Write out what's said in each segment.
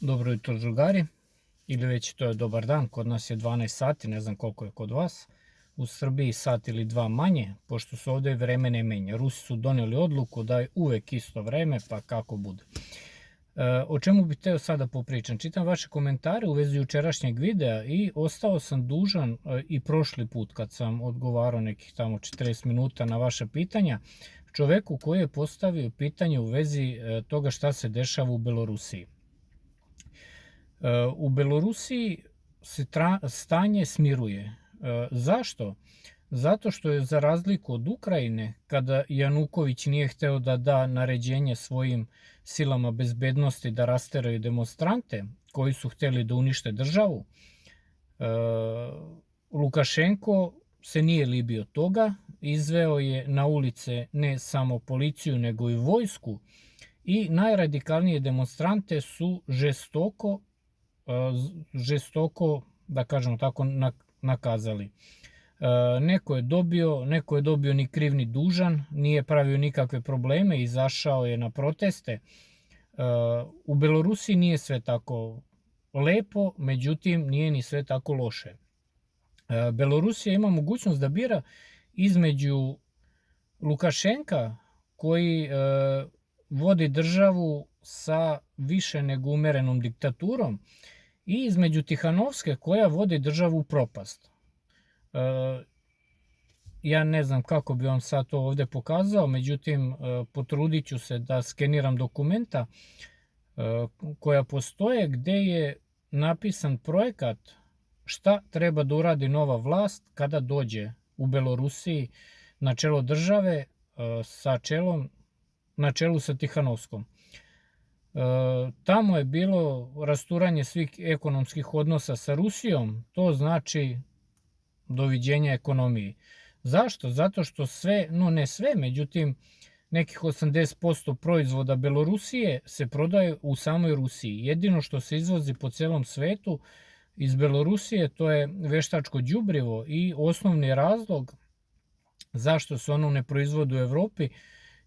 Dobro jutro drugari, ili već to je dobar dan, kod nas je 12 sati, ne znam koliko je kod vas. U Srbiji sat ili dva manje, pošto se ovde vreme ne menja. Rusi su doneli odluku da je uvek isto vreme, pa kako bude. O čemu bih teo sada popričam? Čitam vaše komentare u vezi jučerašnjeg videa i ostao sam dužan i prošli put kad sam odgovarao nekih tamo 40 minuta na vaša pitanja, čoveku koji je postavio pitanje u vezi toga šta se dešava u Belorusiji. U Belorusiji se stanje smiruje. Zašto? Zato što je za razliku od Ukrajine, kada Januković nije hteo da da naređenje svojim silama bezbednosti da rasteraju demonstrante koji su hteli da unište državu, Lukašenko se nije libio toga, izveo je na ulice ne samo policiju nego i vojsku i najradikalnije demonstrante su žestoko, da kažemo tako, nakazali. Neko je dobio ni kriv ni dužan, nije pravio nikakve probleme, izašao je na proteste. U Belorusiji nije sve tako lepo, međutim nije ni sve tako loše. Belorusija ima mogućnost da bira između Lukašenka, koji vodi državu sa više nego umerenom diktaturom, i između Tihanovske, koja vodi državu u propast. Ja ne znam kako bi vam sad to ovde pokazao, međutim potrudit ću se da skeniram dokumenta koja postoje, gde je napisan projekat šta treba da uradi nova vlast kada dođe u Belorusiji na čelo države na čelu sa Tihanovskom. Tamo je bilo rasturanje svih ekonomskih odnosa sa Rusijom, to znači doviđenja ekonomiji. Zašto? Zato što sve, no ne sve, međutim nekih 80% proizvoda Belorusije se prodaje u samoj Rusiji. Jedino što se izvozi po celom svetu iz Belorusije to je veštačko đubrivo i osnovni razlog zašto se ono ne proizvodi u Evropi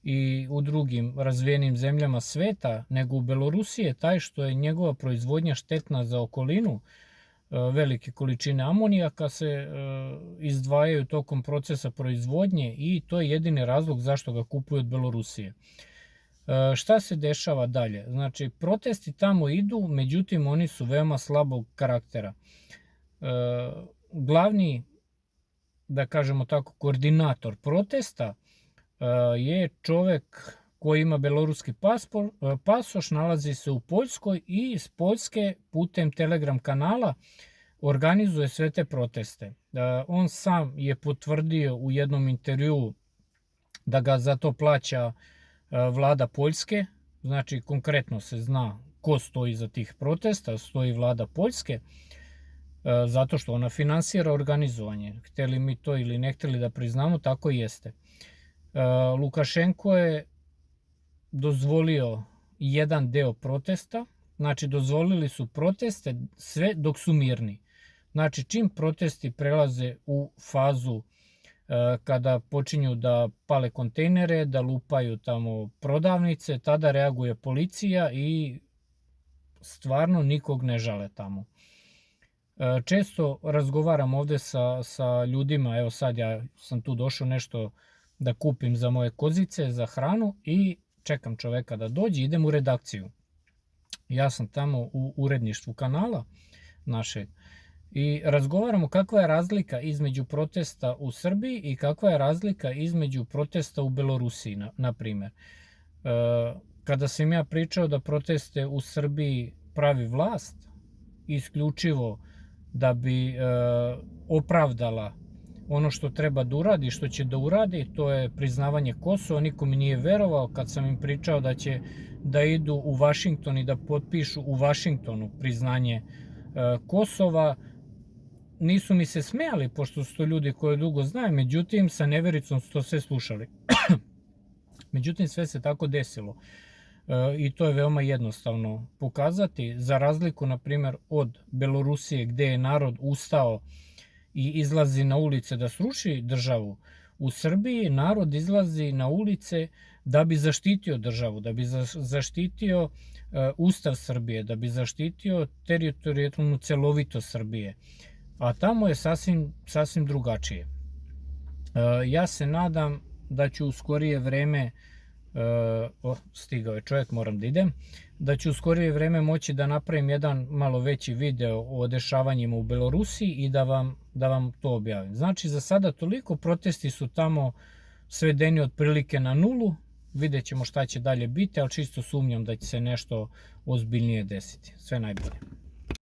i u drugim razvijenim zemljama sveta, nego u Belorusiji je taj što je njegova proizvodnja štetna za okolinu. Velike količine amonijaka se izdvajaju tokom procesa proizvodnje i to je jedini razlog zašto ga kupuju od Belorusije. Šta se dešava dalje? Znači, protesti tamo idu, međutim oni su veoma slabog karaktera. Glavni, da kažemo tako, koordinator protesta je čovek koji ima beloruski pasoš, nalazi se u Poljskoj i iz Poljske putem Telegram kanala organizuje sve te proteste. On sam je potvrdio u jednom intervjuu da ga za to plaća vlada Poljske, znači konkretno se zna ko stoji za tih protesta, stoji vlada Poljske, zato što ona finansira organizovanje. Hteli mi to ili ne hteli da priznamo, tako jeste. Lukašenko je dozvolio jedan deo protesta, znači dozvolili su proteste sve dok su mirni. Znači čim protesti prelaze u fazu kada počinju da pale kontejnere, da lupaju tamo prodavnice, tada reaguje policija i stvarno nikog ne žale tamo. Često razgovaram ovde sa ljudima, evo sad ja sam tu došao nešto da kupim za moje kozice, za hranu i čekam čoveka da dođe, idem u redakciju. Ja sam tamo u uredništvu kanala našeg i razgovaramo kakva je razlika između protesta u Srbiji i kakva je razlika između protesta u Belorusiji, na primer. Kada sam ja pričao da proteste u Srbiji pravi vlast, isključivo da bi opravdala ono što treba da uradi, što će da uradi, to je priznavanje Kosova. Niko mi nije verovao kad sam im pričao da će da idu u Vašington i da potpišu u Vašingtonu priznanje Kosova. Nisu mi se smejali, pošto su to ljudi koje dugo znaju, međutim sa nevericom su to sve slušali. Međutim sve se tako desilo i to je veoma jednostavno pokazati, za razliku na primer od Belorusije gde je narod ustao i izlazi na ulice da sruši državu. U Srbiji narod izlazi na ulice da bi zaštitio državu, da bi zaštitio Ustav Srbije, da bi zaštitio teritorijalnu celovitost Srbije. A tamo je sasvim drugačije. Ja se nadam da ću u skorije vreme, stigao je čovjek, moram da idem, da ću u skorije vreme moći da napravim jedan malo veći video o dešavanjima u Belorusiji i da vam to objavim. Znači, za sada toliko, protesti su tamo svedeni otprilike na nulu, vidjet ćemo šta će dalje biti, ali čisto sumnjam da će se nešto ozbiljnije desiti. Sve najbolje.